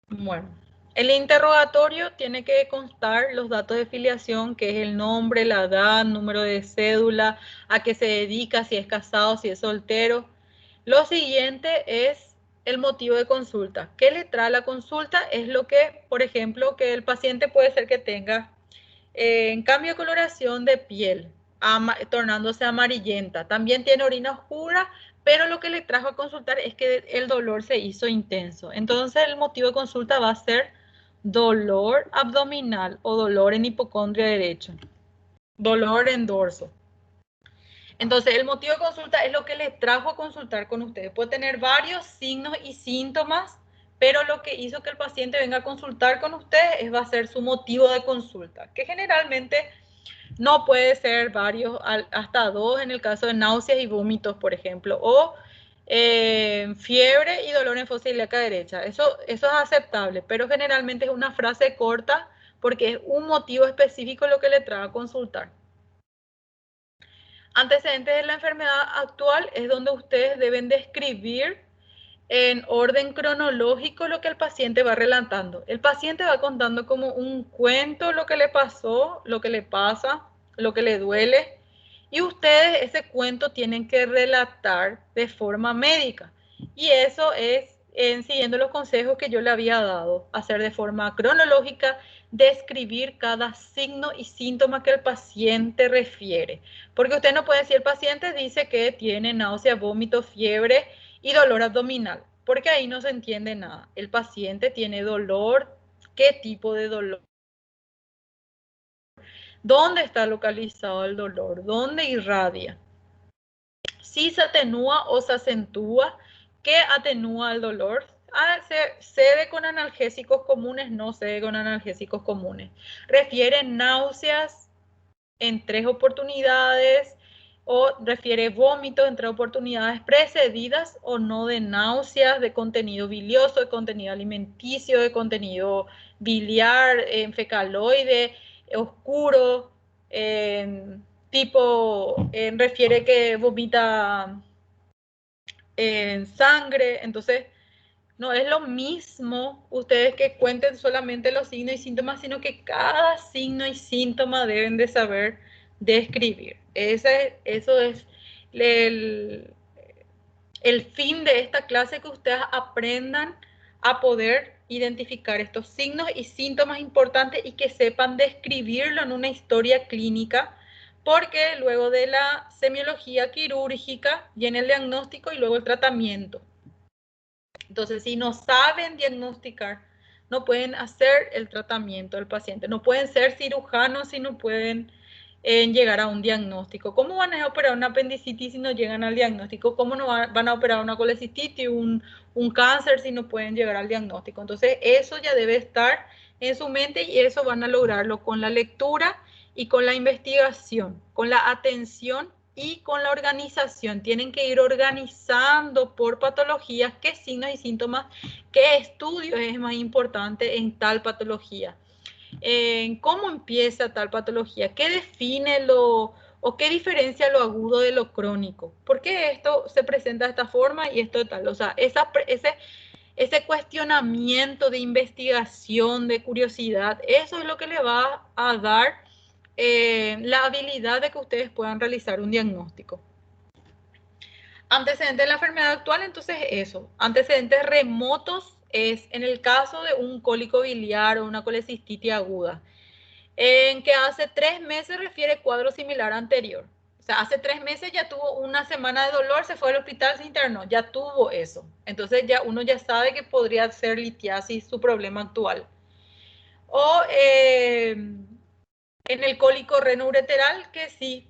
Bueno, el interrogatorio tiene que constar los datos de filiación, que es el nombre, la edad, número de cédula, a qué se dedica, si es casado, si es soltero. Lo siguiente es el motivo de consulta. ¿Qué le trae la consulta? Es lo que, por ejemplo, que el paciente puede ser que tenga en cambio de coloración de piel, tornándose amarillenta. También tiene orina oscura, pero lo que le trajo a consultar es que el dolor se hizo intenso. Entonces el motivo de consulta va a ser dolor abdominal o dolor en hipocondria derecho, dolor en dorso. Entonces el motivo de consulta es lo que le trajo a consultar con ustedes. Puede tener varios signos y síntomas, pero lo que hizo que el paciente venga a consultar con ustedes va a ser su motivo de consulta, que generalmente no puede ser varios, hasta dos en el caso de náuseas y vómitos, por ejemplo, o fiebre y dolor en fosa ilíaca derecha. Eso es aceptable, pero generalmente es una frase corta porque es un motivo específico lo que le trae a consultar. Antecedentes de la enfermedad actual es donde ustedes deben describir en orden cronológico lo que el paciente va relatando. El paciente va contando como un cuento lo que le pasó, lo que le pasa, lo que le duele, y ustedes ese cuento tienen que relatar de forma médica. Y eso es siguiendo los consejos que yo le había dado, hacer de forma cronológica, describir cada signo y síntoma que el paciente refiere. Porque usted no puede decir, el paciente dice que tiene náusea, vómito, fiebre y dolor abdominal, porque ahí no se entiende nada. El paciente tiene dolor, ¿qué tipo de dolor? ¿Dónde está localizado el dolor? ¿Dónde irradia? Si se atenúa o se acentúa, ¿qué atenúa el dolor? Se cede con analgésicos comunes, no cede con analgésicos comunes. Refiere náuseas en 3 oportunidades o refiere vómitos en 3 oportunidades precedidas o no de náuseas, de contenido bilioso, de contenido alimenticio, de contenido biliar, fecaloide, oscuro, refiere que vomita sangre. Entonces no es lo mismo ustedes que cuenten solamente los signos y síntomas, sino que cada signo y síntoma deben de saber describir. Eso es el, el fin de esta clase, que ustedes aprendan a poder identificar estos signos y síntomas importantes y que sepan describirlo en una historia clínica, porque luego de la semiología quirúrgica viene el diagnóstico y luego el tratamiento. Entonces, si no saben diagnosticar, no pueden hacer el tratamiento del paciente, no pueden ser cirujanos si no pueden llegar a un diagnóstico. ¿Cómo van a operar una apendicitis si no llegan al diagnóstico? ¿Cómo no van a operar una colecistitis, un cáncer si no pueden llegar al diagnóstico? Entonces, eso ya debe estar en su mente y eso van a lograrlo con la lectura y con la investigación, con la atención y con la organización. Tienen que ir organizando por patologías qué signos y síntomas, qué estudios es más importante en tal patología, en cómo empieza tal patología, qué define lo o qué diferencia lo agudo de lo crónico, por qué esto se presenta de esta forma y esto de tal. O sea, ese cuestionamiento de investigación, de curiosidad, eso es lo que le va a dar la habilidad de que ustedes puedan realizar un diagnóstico. Antecedentes de la enfermedad actual, entonces eso. Antecedentes remotos es en el caso de un cólico biliar o una colecistitis aguda, en que hace 3 meses refiere cuadro similar anterior. O sea, hace 3 meses ya tuvo una semana de dolor, se fue al hospital, se internó, ya tuvo eso. Entonces ya uno ya sabe que podría ser litiasis su problema actual. O en el cólico renoureteral, que sí,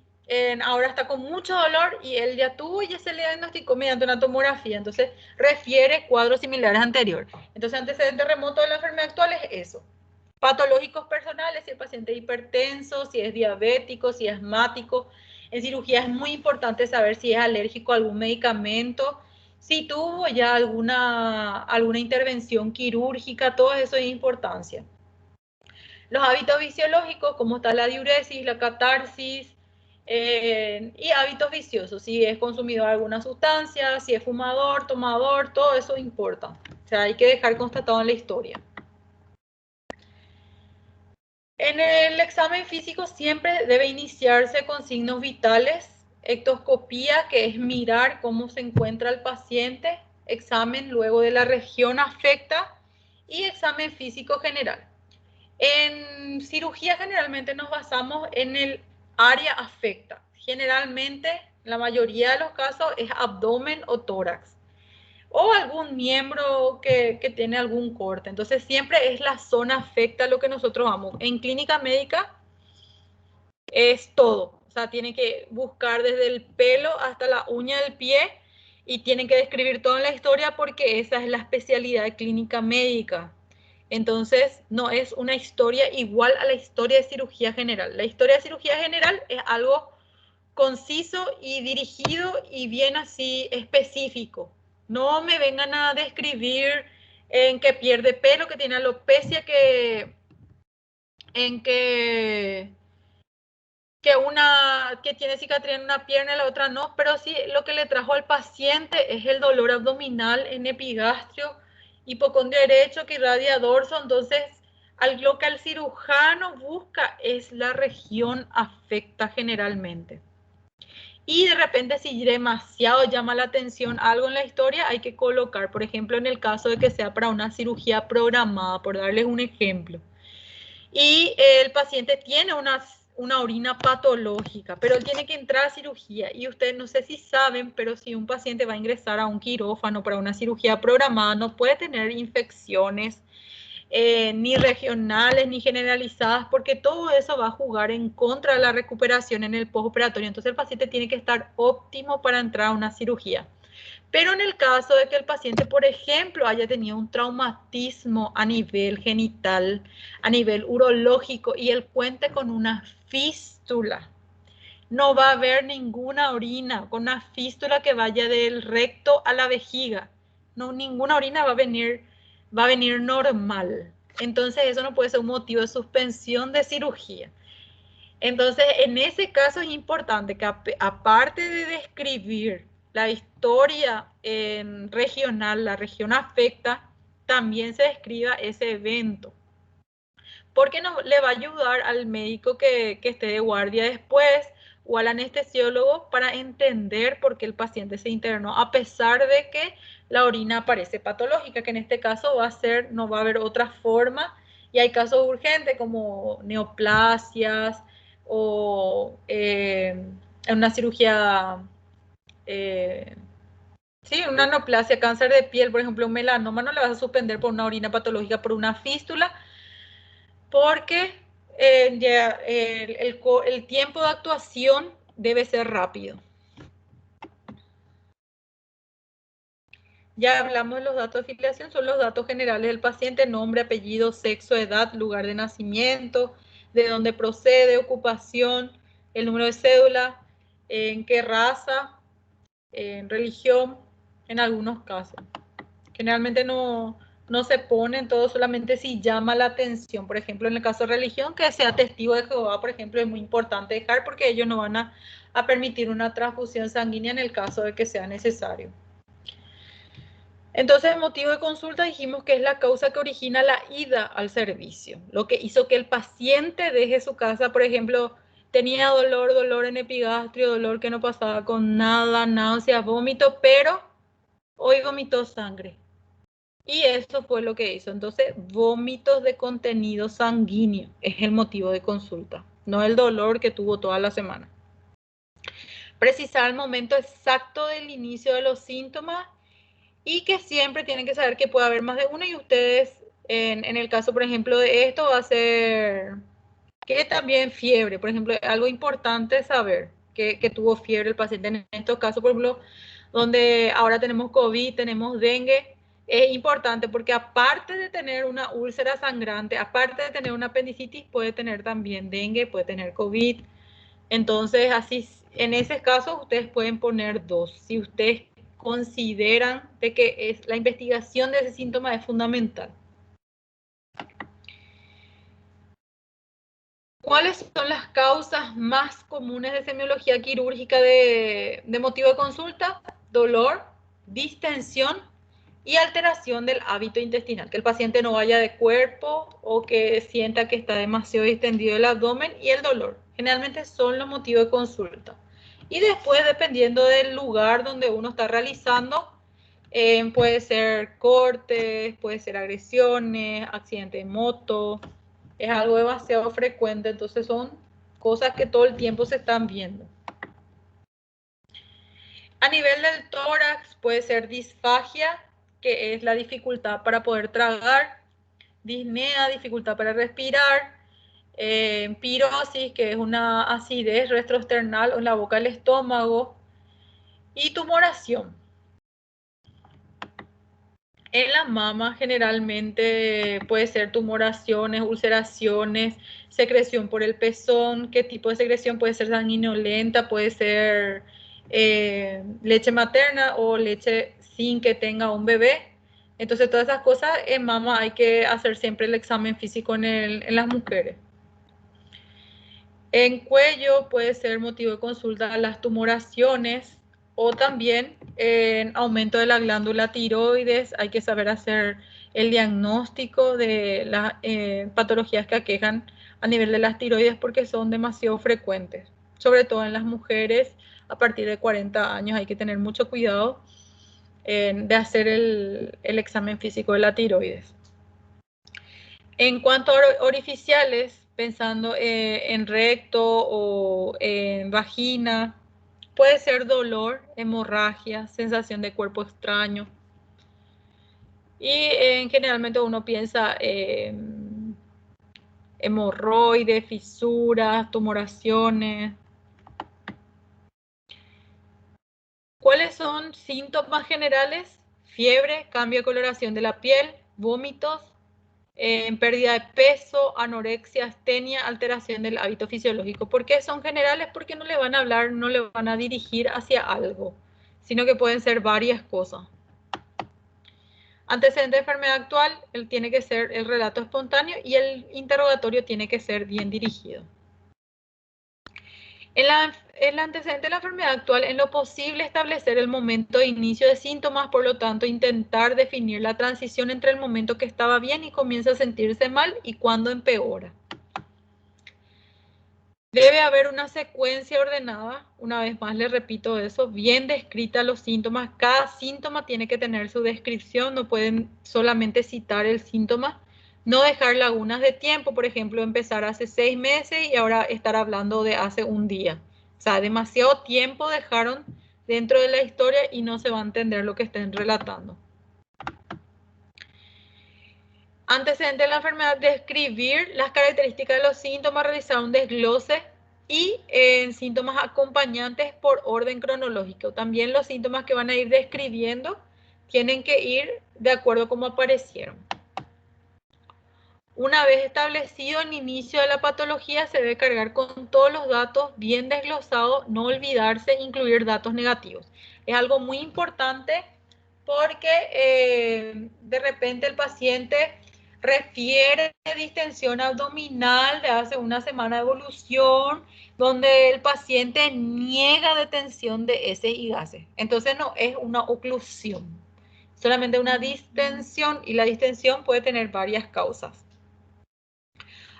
ahora está con mucho dolor y él ya tuvo y ya se le diagnosticó mediante una tomografía. Entonces, refiere cuadros similares anterior. Entonces, antecedente remoto de la enfermedad actual es eso. Patológicos personales, si el paciente es hipertenso, si es diabético, si es asmático. En cirugía es muy importante saber si es alérgico a algún medicamento, si tuvo ya alguna intervención quirúrgica, todo eso es importancia. Los hábitos fisiológicos, como está la diuresis, la catarsis, y hábitos viciosos, si es consumidor de alguna sustancia, si es fumador, tomador, todo eso importa. O sea, hay que dejar constatado en la historia. En el examen físico siempre debe iniciarse con signos vitales, ectoscopía, que es mirar cómo se encuentra el paciente, examen luego de la región afecta y examen físico general. En cirugía generalmente nos basamos en el área afecta. Generalmente, la mayoría de los casos es abdomen o tórax o algún miembro que tiene algún corte. Entonces siempre es la zona afecta lo que nosotros vamos. En clínica médica es todo. O sea, tienen que buscar desde el pelo hasta la uña del pie y tienen que describir toda la historia porque esa es la especialidad de clínica médica. Entonces, no es una historia igual a la historia de cirugía general. La historia de cirugía general es algo conciso y dirigido y bien así específico. No me vengan a describir en que pierde pelo, que tiene alopecia, en que tiene cicatriz en una pierna y la otra no, pero sí lo que le trajo al paciente es el dolor abdominal en epigastrio, hipocondrio derecho que irradia dorso. Entonces, lo que el cirujano busca es la región afecta generalmente. Y de repente si demasiado llama la atención algo en la historia, hay que colocar, por ejemplo, en el caso de que sea para una cirugía programada, por darles un ejemplo. Y el paciente tiene una orina patológica, pero él tiene que entrar a cirugía. Y ustedes no sé si saben, pero si un paciente va a ingresar a un quirófano para una cirugía programada, no puede tener infecciones ni regionales ni generalizadas, porque todo eso va a jugar en contra de la recuperación en el postoperatorio. Entonces el paciente tiene que estar óptimo para entrar a una cirugía. Pero en el caso de que el paciente, por ejemplo, haya tenido un traumatismo a nivel genital, a nivel urológico, y él cuente con una fístula, no va a haber ninguna orina con una fístula que vaya del recto a la vejiga. No, ninguna orina va a venir normal. Entonces eso no puede ser un motivo de suspensión de cirugía. Entonces, en ese caso es importante que aparte de describir la historia regional, la región afecta, también se describa ese evento. Porque le va a ayudar al médico que esté de guardia después o al anestesiólogo para entender por qué el paciente se internó, a pesar de que la orina aparece patológica, que en este caso no va a haber otra forma, y hay casos urgentes como neoplasias o en una cirugía Sí, una neoplasia, cáncer de piel, por ejemplo, un melanoma no le vas a suspender por una orina patológica, por una fístula, porque el tiempo de actuación debe ser rápido. Ya hablamos de los datos de filiación, son los datos generales del paciente: nombre, apellido, sexo, edad, lugar de nacimiento, de dónde procede, ocupación, el número de cédula, en qué raza, en religión, en algunos casos. Generalmente no se ponen todo, solamente si llama la atención. Por ejemplo, en el caso de religión, que sea testigo de Jehová, por ejemplo, es muy importante dejar, porque ellos no van a permitir una transfusión sanguínea en el caso de que sea necesario. Entonces, el motivo de consulta dijimos que es la causa que origina la ida al servicio, lo que hizo que el paciente deje su casa. Por ejemplo, tenía dolor en epigastrio, dolor que no pasaba con nada, náuseas, vómito, pero hoy vomitó sangre. Y eso fue lo que hizo. Entonces, vómitos de contenido sanguíneo es el motivo de consulta, no el dolor que tuvo toda la semana. Precisar el momento exacto del inicio de los síntomas, y que siempre tienen que saber que puede haber más de uno, y ustedes, en el caso, por ejemplo, de esto, va a ser que también fiebre. Por ejemplo, algo importante saber que tuvo fiebre el paciente en estos casos, por ejemplo, donde ahora tenemos COVID, tenemos dengue. Es importante porque aparte de tener una úlcera sangrante, aparte de tener una apendicitis, puede tener también dengue, puede tener COVID. Entonces, así, en ese caso, ustedes pueden poner 2. Si ustedes consideran de que la investigación de ese síntoma es fundamental. ¿Cuáles son las causas más comunes de semiología quirúrgica de motivo de consulta? Dolor, distensión y alteración del hábito intestinal. Que el paciente no vaya de cuerpo o que sienta que está demasiado distendido el abdomen, y el dolor. Generalmente son los motivos de consulta. Y después, dependiendo del lugar donde uno está realizando, puede ser cortes, puede ser agresiones, accidente de moto. Es algo demasiado frecuente, entonces son cosas que todo el tiempo se están viendo. A nivel del tórax puede ser disfagia, que es la dificultad para poder tragar, disnea, dificultad para respirar, pirosis, que es una acidez retroesternal en la boca del estómago, y tumoración. En la mama generalmente puede ser tumoraciones, ulceraciones, secreción por el pezón. ¿Qué tipo de secreción? Puede ser sanguinolenta, puede ser leche materna o leche sin que tenga un bebé. Entonces, todas esas cosas en mama hay que hacer siempre el examen físico en las mujeres. En cuello puede ser motivo de consulta las tumoraciones, o también en aumento de la glándula tiroides. Hay que saber hacer el diagnóstico de las patologías que aquejan a nivel de las tiroides, porque son demasiado frecuentes, sobre todo en las mujeres a partir de 40 años. Hay que tener mucho cuidado de hacer el examen físico de la tiroides. En cuanto a orificiales, pensando en recto o en vagina, puede ser dolor, hemorragia, sensación de cuerpo extraño. Y generalmente uno piensa en hemorroides, fisuras, tumoraciones. ¿Cuáles son síntomas generales? Fiebre, cambio de coloración de la piel, vómitos, pérdida de peso, anorexia, astenia, alteración del hábito fisiológico. ¿Por qué son generales? Porque no le van a hablar, no le van a dirigir hacia algo, sino que pueden ser varias cosas. Antecedente de enfermedad actual, él tiene que ser el relato espontáneo, y el interrogatorio tiene que ser bien dirigido. El antecedente de la enfermedad actual, en lo posible establecer el momento de inicio de síntomas, por lo tanto intentar definir la transición entre el momento que estaba bien y comienza a sentirse mal y cuando empeora. Debe haber una secuencia ordenada, una vez más le repito eso, bien descrita los síntomas. Cada síntoma tiene que tener su descripción, no pueden solamente citar el síntoma. No dejar lagunas de tiempo, por ejemplo, empezar hace 6 meses y ahora estar hablando de hace un día. O sea, demasiado tiempo dejaron dentro de la historia y no se va a entender lo que estén relatando. Antecedente de la enfermedad, describir las características de los síntomas, realizar un desglose y síntomas acompañantes por orden cronológico. También los síntomas que van a ir describiendo tienen que ir de acuerdo a cómo aparecieron. Una vez establecido el inicio de la patología, se debe cargar con todos los datos bien desglosados, no olvidarse incluir datos negativos. Es algo muy importante porque de repente el paciente refiere distensión abdominal de hace una semana de evolución, donde el paciente niega detención de heces y gases. Entonces no es una oclusión, solamente una distensión, y la distensión puede tener varias causas.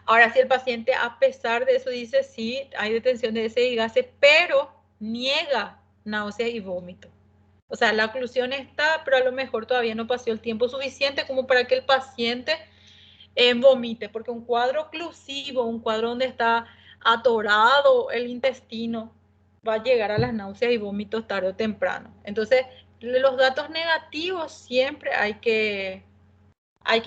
Ahora, si el paciente a pesar de eso dice sí, hay detención de heces y gases, pero niega náuseas y vómito. O sea, la oclusión está, pero a lo mejor todavía no pasó el tiempo suficiente como para que el paciente vomite, porque un cuadro oclusivo, un cuadro donde está atorado el intestino, va a llegar a las náuseas y vómitos tarde o temprano. Entonces, los datos negativos siempre hay que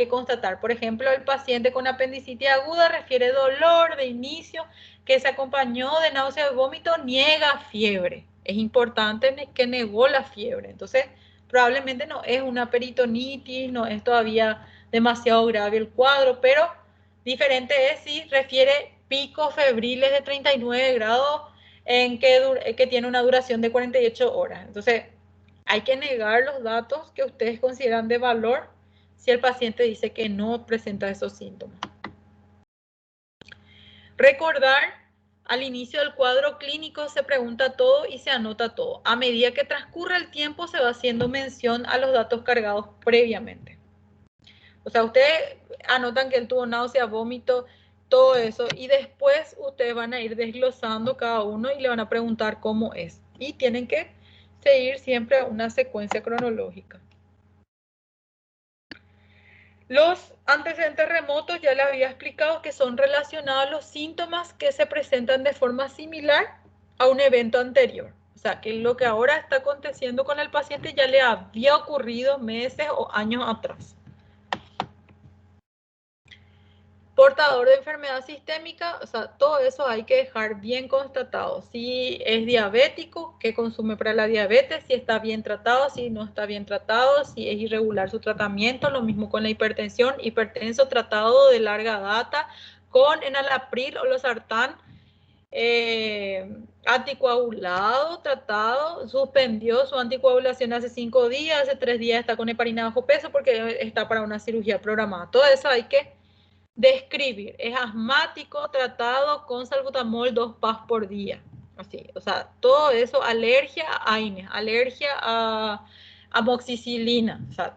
constatar. Por ejemplo, el paciente con apendicitis aguda refiere dolor de inicio que se acompañó de náusea y vómito, niega fiebre. Es importante que negó la fiebre. Entonces, probablemente no es una peritonitis, no es todavía demasiado grave el cuadro, pero diferente es si refiere picos febriles de 39 grados en que tiene una duración de 48 horas. Entonces, hay que negar los datos que ustedes consideran de valor si el paciente dice que no presenta esos síntomas. Recordar, al inicio del cuadro clínico se pregunta todo y se anota todo. A medida que transcurre el tiempo se va haciendo mención a los datos cargados previamente. O sea, ustedes anotan que él tuvo náusea, vómito, todo eso, y después ustedes van a ir desglosando cada uno y le van a preguntar cómo es. Y tienen que seguir siempre una secuencia cronológica. Los antecedentes remotos ya les había explicado que son relacionados a los síntomas que se presentan de forma similar a un evento anterior. O sea, que lo que ahora está aconteciendo con el paciente ya le había ocurrido meses o años atrás. Portador de enfermedad sistémica, o sea, todo eso hay que dejar bien constatado. Si es diabético, qué consume para la diabetes, si está bien tratado, si no está bien tratado, si es irregular su tratamiento, lo mismo con la hipertensión, hipertenso tratado de larga data con enalapril o losartán, anticoagulado, tratado, suspendió su anticoagulación hace 5 días, hace 3 días está con heparina bajo peso porque está para una cirugía programada. Todo eso hay que describir. Es asmático, tratado con salbutamol 2 PAS por día. Así, o sea, todo eso, alergia a AINES, alergia a amoxicilina. O sea,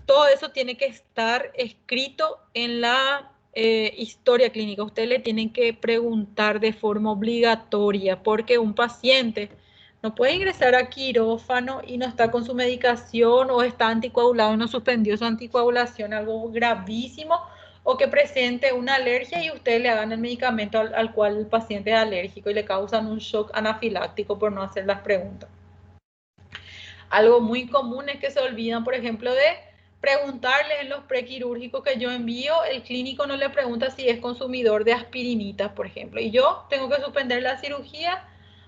todo eso tiene que estar escrito en la historia clínica. Ustedes le tienen que preguntar de forma obligatoria porque un paciente no puede ingresar a quirófano y no está con su medicación o está anticoagulado y no suspendió su anticoagulación, algo gravísimo, o que presente una alergia y ustedes le hagan el medicamento al cual el paciente es alérgico y le causan un shock anafiláctico por no hacer las preguntas. Algo muy común es que se olvidan, por ejemplo, de preguntarle en los prequirúrgicos que yo envío, el clínico no le pregunta si es consumidor de aspirinitas, por ejemplo, y yo tengo que suspender la cirugía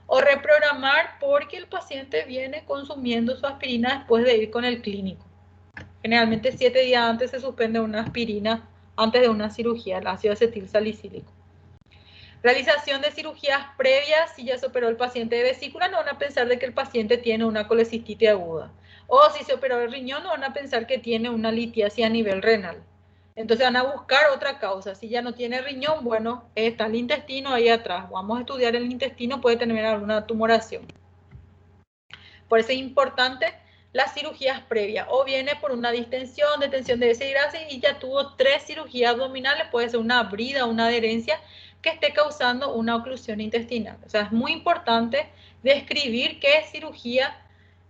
o reprogramar porque el paciente viene consumiendo su aspirina después de ir con el clínico. Generalmente 7 días antes se suspende una aspirina antes de una cirugía, el ácido acetil salicílico. Realización de cirugías previas, si ya se operó el paciente de vesícula, no van a pensar de que el paciente tiene una colecistitis aguda. O si se operó el riñón, no van a pensar que tiene una litiasis a nivel renal. Entonces van a buscar otra causa. Si ya no tiene riñón, bueno, está el intestino ahí atrás. Vamos a estudiar el intestino, puede tener alguna tumoración. Por eso es importante las cirugías previas. O viene por una distensión, detención de heces y gases y ya tuvo 3 cirugías abdominales, puede ser una brida, una adherencia, que esté causando una oclusión intestinal. O sea, es muy importante describir qué cirugía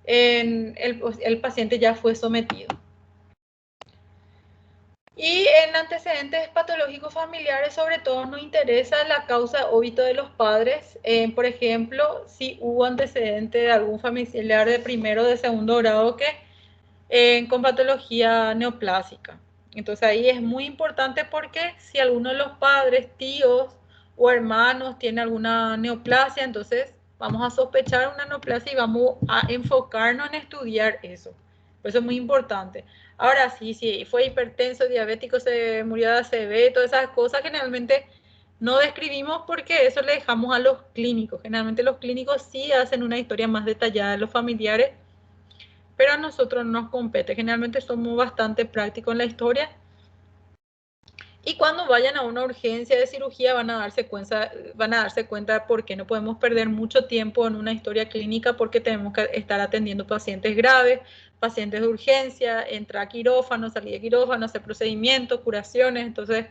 el paciente ya fue sometido. Y en antecedentes patológicos familiares, sobre todo nos interesa la causa óbito de los padres. Por ejemplo, si hubo antecedente de algún familiar de primero o de segundo grado que con patología neoplásica. Entonces ahí es muy importante porque si alguno de los padres, tíos o hermanos tiene alguna neoplasia, entonces vamos a sospechar una neoplasia y vamos a enfocarnos en estudiar eso. Por eso es muy importante. Ahora sí, si fue hipertenso, diabético, se murió de ACV, todas esas cosas generalmente no describimos porque eso le dejamos a los clínicos. Generalmente los clínicos sí hacen una historia más detallada de los familiares, pero a nosotros no nos compete. Generalmente somos bastante prácticos en la historia y cuando vayan a una urgencia de cirugía van a darse cuenta de por qué no podemos perder mucho tiempo en una historia clínica, porque tenemos que estar atendiendo pacientes graves, pacientes de urgencia, entrar a quirófano, salir de quirófano, hacer procedimientos, curaciones. Entonces,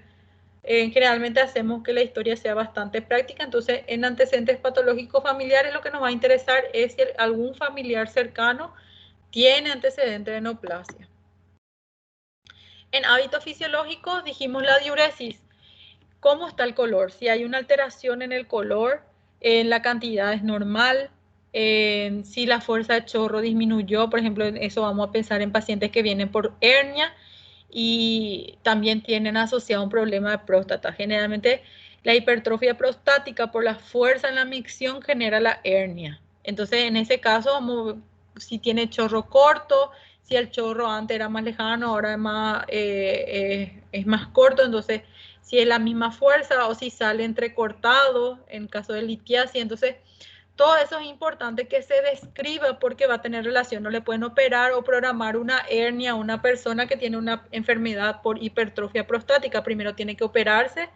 generalmente hacemos que la historia sea bastante práctica. Entonces, en antecedentes patológicos familiares lo que nos va a interesar es si algún familiar cercano tiene antecedente de neoplasia. En hábitos fisiológicos dijimos la diuresis. ¿Cómo está el color? Si hay una alteración en el color, en la cantidad es normal, si la fuerza de chorro disminuyó, por ejemplo, en eso vamos a pensar en pacientes que vienen por hernia y también tienen asociado un problema de próstata. Generalmente la hipertrofia prostática por la fuerza en la micción genera la hernia. Entonces, en ese caso, si tiene chorro corto, si el chorro antes era más lejano, ahora es más corto, entonces si es la misma fuerza o si sale entrecortado en caso de litiasis. Entonces, todo eso es importante que se describa porque va a tener relación. No le pueden operar o programar una hernia a una persona que tiene una enfermedad por hipertrofia prostática. Primero tiene que operarse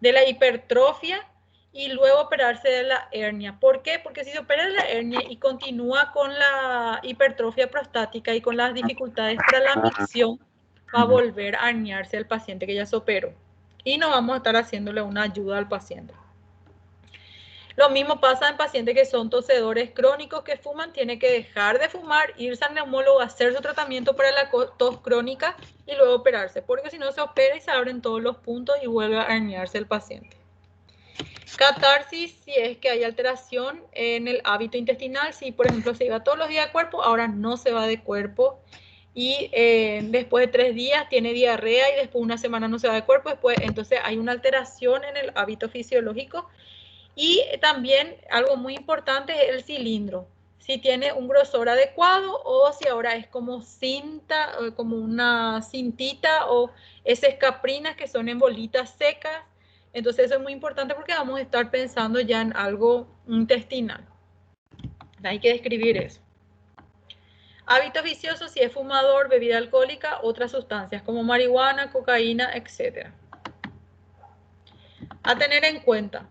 de la hipertrofia y luego operarse de la hernia. ¿Por qué? Porque si se opera de la hernia y continúa con la hipertrofia prostática y con las dificultades para la micción, va a volver a herniarse el paciente que ya se operó. Y no vamos a estar haciéndole una ayuda al paciente. Lo mismo pasa en pacientes que son tosedores crónicos que fuman, tiene que dejar de fumar, irse al neumólogo, hacer su tratamiento para la tos crónica y luego operarse, porque si no se opera y se abren todos los puntos y vuelve a herniarse el paciente. Catarsis, si es que hay alteración en el hábito intestinal, si por ejemplo se iba todos los días de cuerpo, ahora no se va de cuerpo y después de 3 días tiene diarrea y después una semana no se va de cuerpo, después entonces hay una alteración en el hábito fisiológico. Y también algo muy importante es el cilindro, si tiene un grosor adecuado o si ahora es como cinta, como una cintita o esas caprinas que son en bolitas secas. Entonces eso es muy importante porque vamos a estar pensando ya en algo intestinal. Hay que describir eso. Hábitos viciosos, si es fumador, bebida alcohólica, otras sustancias como marihuana, cocaína, etc. A tener en cuenta.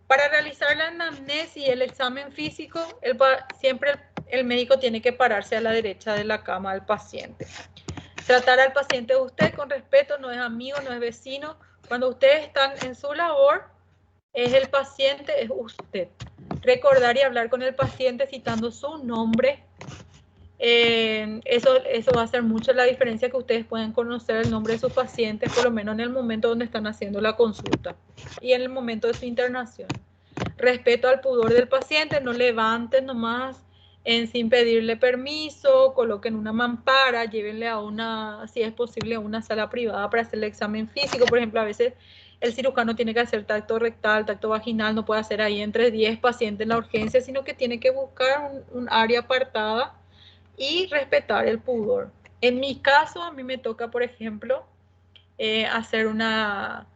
Para realizar la anamnesis y el examen físico, siempre el médico tiene que pararse a la derecha de la cama del paciente. Tratar al paciente de usted con respeto, no es amigo, no es vecino. Cuando ustedes están en su labor, es el paciente, es usted. Recordar y hablar con el paciente citando su nombre. Eso va a hacer mucho la diferencia, que ustedes pueden conocer el nombre de sus pacientes, por lo menos en el momento donde están haciendo la consulta y en el momento de su internación. Respeto al pudor del paciente, no levanten nomás sin pedirle permiso, coloquen una mampara, llévenle a una, si es posible, a una sala privada para hacer el examen físico. Por ejemplo, a veces el cirujano tiene que hacer tacto rectal, tacto vaginal, no puede hacer ahí entre 10 pacientes en la urgencia, sino que tiene que buscar un área apartada y respetar el pudor. En mi caso, a mí me toca, por ejemplo, hacer una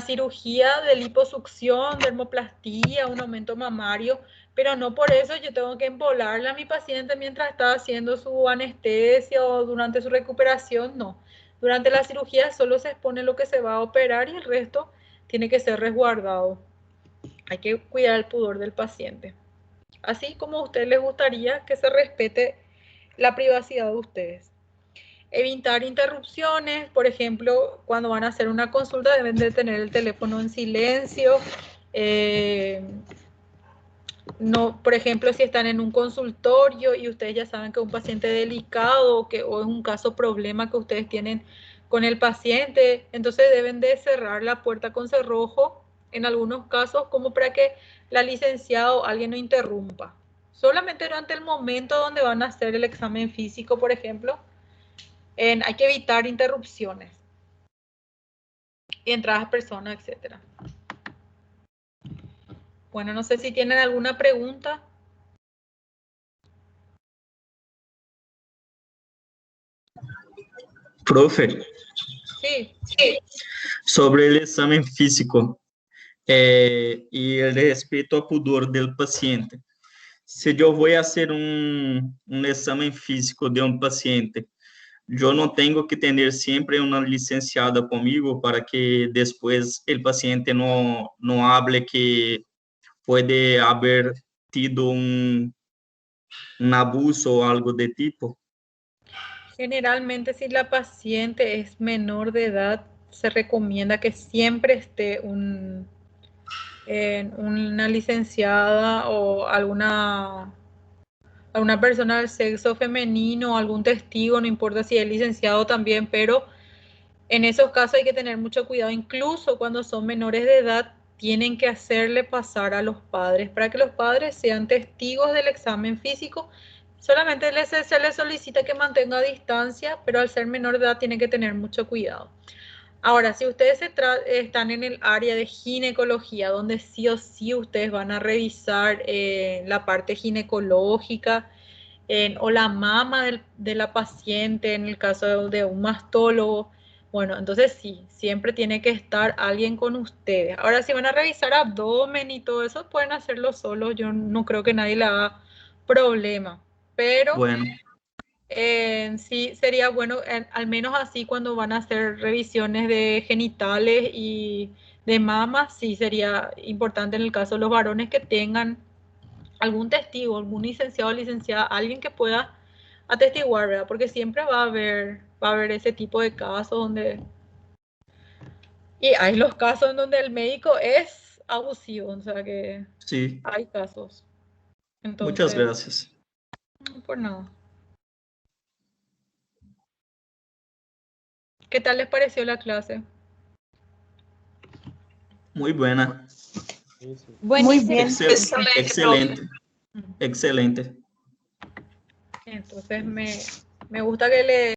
cirugía de liposucción, dermoplastía, un aumento mamario, pero no por eso yo tengo que embolarle a mi paciente mientras está haciendo su anestesia o durante su recuperación, no. Durante la cirugía solo se expone lo que se va a operar y el resto tiene que ser resguardado. Hay que cuidar el pudor del paciente. Así como a ustedes les gustaría que se respete la privacidad de ustedes. Evitar interrupciones, por ejemplo, cuando van a hacer una consulta deben de tener el teléfono en silencio. No, por ejemplo, si están en un consultorio y ustedes ya saben que es un paciente delicado o es un caso problema que ustedes tienen con el paciente, entonces deben de cerrar la puerta con cerrojo en algunos casos como para que la licenciada o alguien no interrumpa. Solamente durante el momento donde van a hacer el examen físico, por ejemplo, hay que evitar interrupciones y entradas de personas, etcétera. Bueno, no sé si tienen alguna pregunta. Profe, Sí. sobre el examen físico y el respeto al pudor del paciente. Si yo voy a hacer un examen físico de un paciente, yo no tengo que tener siempre una licenciada conmigo para que después el paciente no hable que puede haber tido un abuso o algo de tipo. Generalmente, si la paciente es menor de edad, se recomienda que siempre esté una licenciada o alguna persona del sexo femenino, algún testigo, no importa si es licenciado también, pero en esos casos hay que tener mucho cuidado. Incluso cuando son menores de edad, tienen que hacerle pasar a los padres para que los padres sean testigos del examen físico. Solamente se les solicita que mantenga distancia, pero al ser menor de edad tienen que tener mucho cuidado. Ahora, si ustedes están en el área de ginecología, donde sí o sí ustedes van a revisar la parte ginecológica o la mama de la paciente, en el caso de un mastólogo, bueno, entonces sí, siempre tiene que estar alguien con ustedes. Ahora, si van a revisar abdomen y todo eso, pueden hacerlo solos. Yo no creo que nadie le haga problema, pero Bueno, sí sería bueno, al menos así cuando van a hacer revisiones de genitales y de mamas, sí sería importante en el caso de los varones que tengan algún testigo, algún licenciado o licenciada, alguien que pueda atestiguar, ¿verdad? Porque siempre va a haber ese tipo de casos donde, y hay los casos en donde el médico es abusivo, o sea que sí, hay casos. muchas Entonces, gracias. pues nada. ¿Qué tal les pareció la clase? Muy buena. Muy bien. Excelente, excelente. Entonces me gusta que le